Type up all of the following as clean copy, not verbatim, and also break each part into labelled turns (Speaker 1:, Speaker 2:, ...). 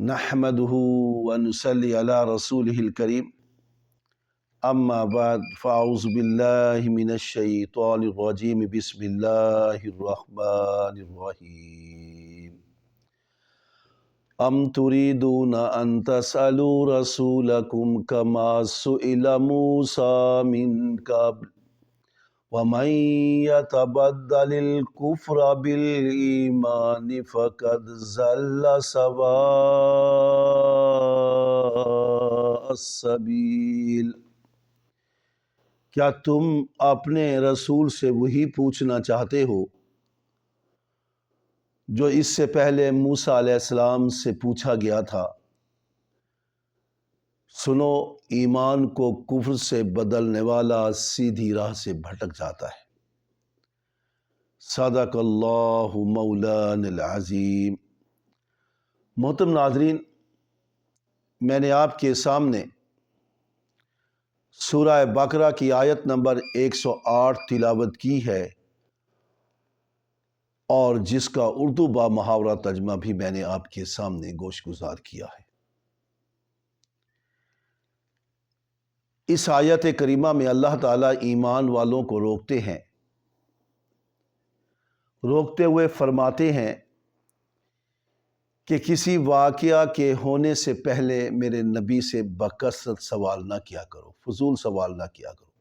Speaker 1: نحمده ونصلي على رسوله الكريم اما بعد فاعوذ بالله من الشيطان الرجيم بسم الله الرحمن الرحيم ام تريدون ان تسألوا رسولكم كما سئل موسى من قبل ومن يتبدل الكفر بالإيمان فقد ضل سواء السبيل۔ کیا تم اپنے رسول سے وہی پوچھنا چاہتے ہو جو اس سے پہلے موسیٰ علیہ السلام سے پوچھا گیا تھا؟ سنو، ایمان کو کفر سے بدلنے والا سیدھی راہ سے بھٹک جاتا ہے۔ صدق اللہ مولانا العظیم۔ محترم ناظرین، میں نے آپ کے سامنے سورہ بقرہ کی آیت نمبر 108 تلاوت کی ہے اور جس کا اردو با محاورہ ترجمہ بھی میں نے آپ کے سامنے گوش گزار کیا ہے۔ اس آیت کریمہ میں اللہ تعالیٰ ایمان والوں کو روکتے ہوئے فرماتے ہیں کہ کسی واقعہ کے ہونے سے پہلے میرے نبی سے بکثرت سوال نہ کیا کرو، فضول سوال نہ کیا کرو۔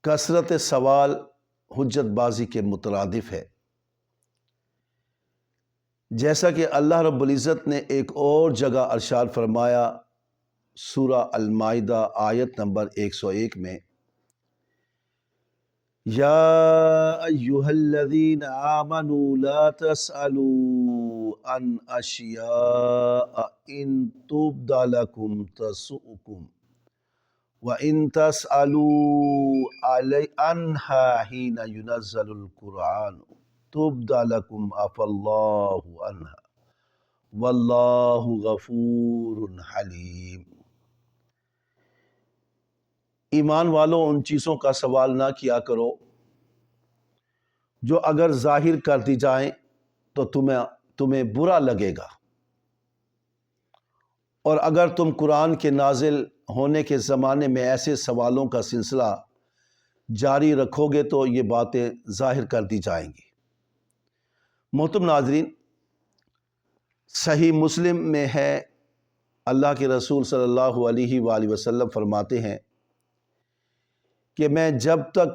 Speaker 1: کثرت سوال حجت بازی کے مترادف ہے، جیسا کہ اللہ رب العزت نے ایک اور جگہ ارشاد فرمایا سورہ المائدہ آیت نمبر 101 میں، یا ایہا الذین آمنوا لا تسألوا عن اشیاء ان تبد لکم تسؤکم وَإِن تَسْأَلُوا عَنْهَا حِينَ يُنَزَّلُ الْقُرْآنُ تُبْدَ لَكُمْ عَفَا اللَّهُ عَنْهَا وَاللَّهُ غَفُورٌ حَلِيمٌ۔ ایمان والوں، ان چیزوں کا سوال نہ کیا کرو جو اگر ظاہر کر دی جائیں تو تمہیں برا لگے گا، اور اگر تم قرآن کے نازل ہونے کے زمانے میں ایسے سوالوں کا سلسلہ جاری رکھو گے تو یہ باتیں ظاہر کر دی جائیں گی۔ محترم ناظرین، صحیح مسلم میں ہے، اللہ کے رسول صلی اللہ علیہ وآلہ وسلم فرماتے ہیں کہ میں جب تک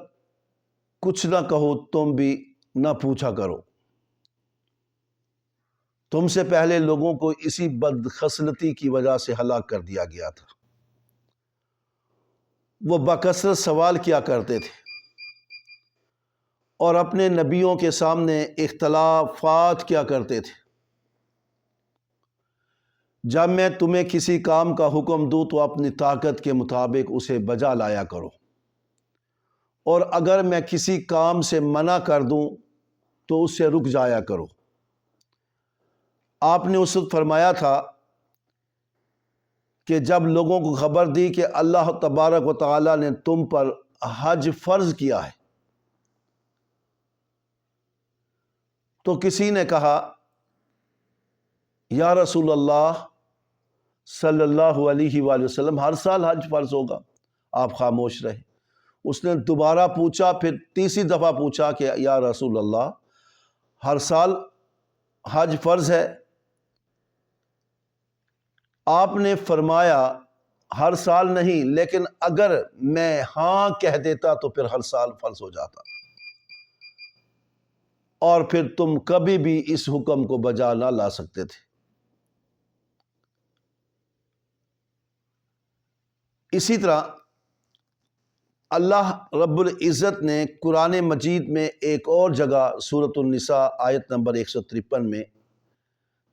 Speaker 1: کچھ نہ کہوں تم بھی نہ پوچھا کرو۔ تم سے پہلے لوگوں کو اسی بدخصلتی کی وجہ سے ہلاک کر دیا گیا تھا۔ وہ بکثرت سوال کیا کرتے تھے اور اپنے نبیوں کے سامنے اختلافات کیا کرتے تھے۔ جب میں تمہیں کسی کام کا حکم دوں تو اپنی طاقت کے مطابق اسے بجا لایا کرو، اور اگر میں کسی کام سے منع کر دوں تو اس سے رک جایا کرو۔ آپ نے اس وقت فرمایا تھا کہ جب لوگوں کو خبر دی کہ اللہ تبارک و تعالیٰ نے تم پر حج فرض کیا ہے تو کسی نے کہا، یا رسول اللہ صلی اللہ علیہ وآلہ وسلم، ہر سال حج فرض ہوگا؟ آپ خاموش رہے۔ اس نے دوبارہ پوچھا، پھر تیسری دفعہ پوچھا کہ یا رسول اللہ، ہر سال حج فرض ہے؟ آپ نے فرمایا ہر سال نہیں، لیکن اگر میں ہاں کہہ دیتا تو پھر ہر سال فرض ہو جاتا، اور پھر تم کبھی بھی اس حکم کو بجا نہ لا سکتے تھے۔ اسی طرح اللہ رب العزت نے قرآن مجید میں ایک اور جگہ سورۃ النساء آیت نمبر 153 میں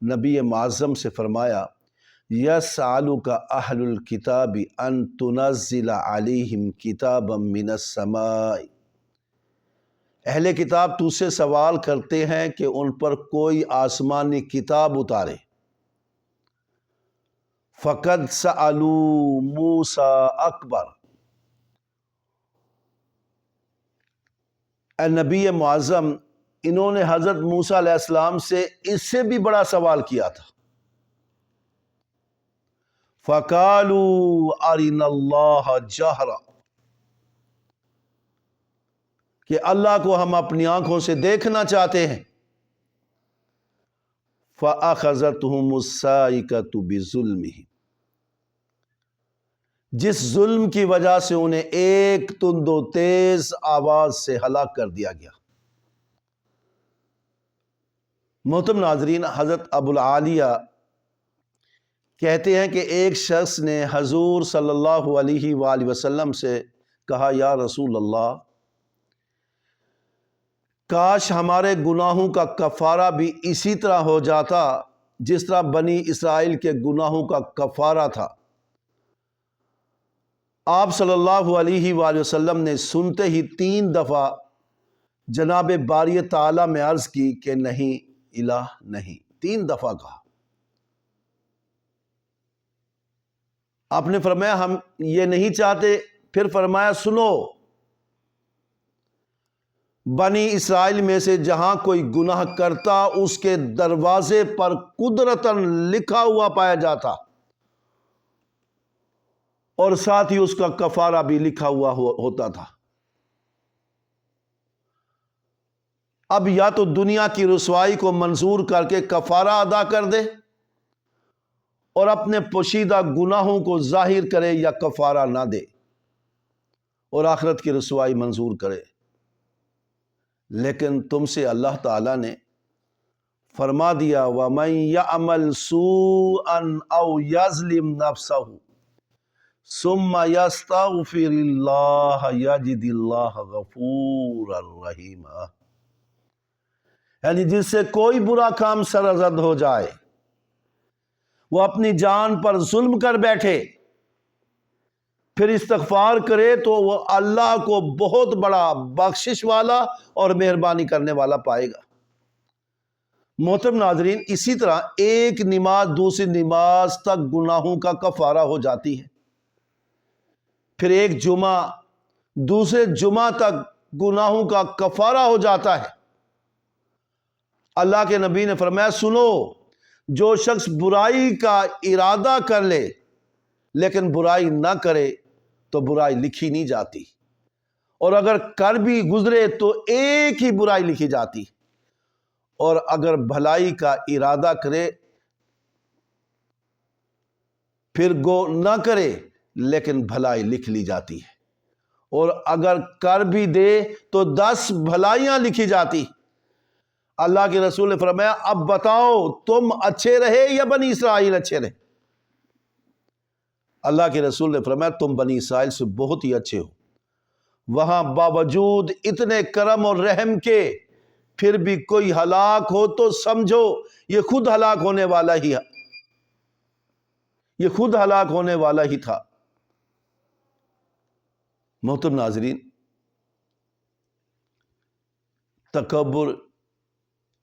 Speaker 1: نبی معظم سے فرمایا، یسألک اہل الکتاب ان تنزل علیہم کتابا من السماء۔ اہل کتاب تجھ سے سوال کرتے ہیں کہ ان پر کوئی آسمانی کتاب اتارے۔ فقد سألوا موسیٰ اکبر۔ اے نبی معظم، انہوں نے حضرت موسیٰ علیہ السلام سے اس سے بھی بڑا سوال کیا تھا۔ فَقَالُوا أَرِنَا اللَّهَ جَهْرًا، کہ اللہ کو ہم اپنی آنکھوں سے دیکھنا چاہتے ہیں۔ فَأَخَذَتْهُمُ الصَّاعِقَةُ بِظُلْمِهِمْ، جس ظلم کی وجہ سے انہیں ایک تند و تیز آواز سے ہلاک کر دیا گیا۔ محترم ناظرین، حضرت ابو العالیہ کہتے ہیں کہ ایک شخص نے حضور صلی اللہ علیہ وآلہ وسلم سے کہا، یا رسول اللہ، کاش ہمارے گناہوں کا کفارہ بھی اسی طرح ہو جاتا جس طرح بنی اسرائیل کے گناہوں کا کفارہ تھا۔ آپ صلی اللہ علیہ وآلہ وسلم نے سنتے ہی 3 دفعہ جناب باری تعالیٰ میں عرض کی کہ نہیں الہ نہیں، 3 دفعہ کہا۔ آپ نے فرمایا ہم یہ نہیں چاہتے، پھر فرمایا سنو، بنی اسرائیل میں سے جہاں کوئی گناہ کرتا اس کے دروازے پر قدرتاً لکھا ہوا پایا جاتا اور ساتھ ہی اس کا کفارہ بھی لکھا ہوا ہوتا تھا۔ اب یا تو دنیا کی رسوائی کو منظور کر کے کفارہ ادا کر دے اور اپنے پوشیدہ گناہوں کو ظاہر کرے، یا کفارہ نہ دے اور آخرت کی رسوائی منظور کرے۔ لیکن تم سے اللہ تعالیٰ نے فرما دیا، وَمَن يَعْمَلْ سُوءًا أَوْ يَظْلِمْ نَفْسَهُ ثُمَّ يَسْتَغْفِرِ اللَّهَ يَجِدِ اللَّهَ غَفُورًا رَحِيمًا، یعنی جس سے کوئی برا کام سرزد ہو جائے، وہ اپنی جان پر ظلم کر بیٹھے، پھر استغفار کرے تو وہ اللہ کو بہت بڑا بخشش والا اور مہربانی کرنے والا پائے گا۔ محترم ناظرین، اسی طرح ایک نماز دوسری نماز تک گناہوں کا کفارہ ہو جاتی ہے، پھر ایک جمعہ دوسرے جمعہ تک گناہوں کا کفارہ ہو جاتا ہے۔ اللہ کے نبی نے فرمایا سنو، جو شخص برائی کا ارادہ کر لے لیکن برائی نہ کرے تو برائی لکھی نہیں جاتی، اور اگر کر بھی گزرے تو ایک ہی برائی لکھی جاتی، اور اگر بھلائی کا ارادہ کرے پھر گو نہ کرے لیکن بھلائی لکھ لی جاتی ہے، اور اگر کر بھی دے تو 10 بھلائیاں لکھی جاتی۔ اللہ کے رسول نے فرمایا اب بتاؤ تم اچھے رہے یا بنی اسرائیل اچھے رہے؟ اللہ کے رسول نے فرمایا تم بنی اسرائیل سے بہت ہی اچھے ہو، وہاں باوجود اتنے کرم اور رحم کے پھر بھی کوئی ہلاک ہو تو سمجھو یہ خود ہلاک ہونے والا ہی ہے، یہ خود ہلاک ہونے والا ہی تھا۔ محترم ناظرین، تکبر،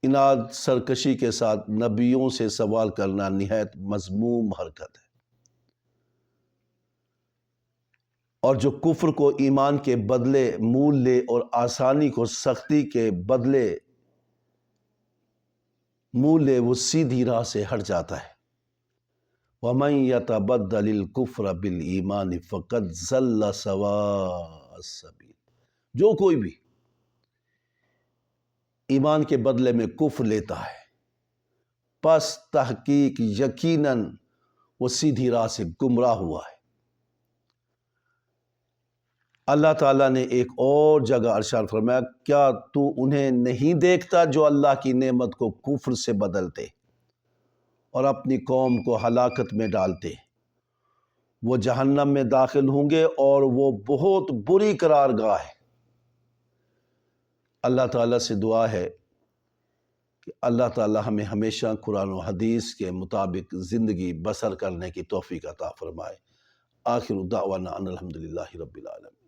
Speaker 1: اناد، سرکشی کے ساتھ نبیوں سے سوال کرنا نہایت مذموم حرکت ہے، اور جو کفر کو ایمان کے بدلے مول لے اور آسانی کو سختی کے بدلے مول لے وہ سیدھی راہ سے ہٹ جاتا ہے۔ وَمَن يَتَبَدَّلِ الْكُفْرَ بِالْإِيمَانِ فَقَدْ ضَلَّ سَوَاءَ السَّبِيلِ، جو کوئی بھی ایمان کے بدلے میں کفر لیتا ہے پس تحقیق یقیناً وہ سیدھی راہ سے گمراہ ہوا ہے۔ اللہ تعالیٰ نے ایک اور جگہ ارشاد فرمایا کیا تو انہیں نہیں دیکھتا جو اللہ کی نعمت کو کفر سے بدلتے اور اپنی قوم کو ہلاکت میں ڈالتے، وہ جہنم میں داخل ہوں گے اور وہ بہت بری قرارگاہ ہے۔ اللہ تعالیٰ سے دعا ہے کہ اللہ تعالیٰ ہمیں ہمیشہ قرآن و حدیث کے مطابق زندگی بسر کرنے کی توفیق عطا فرمائے۔ آخر دعوانا ان الحمدللہ رب العالمین۔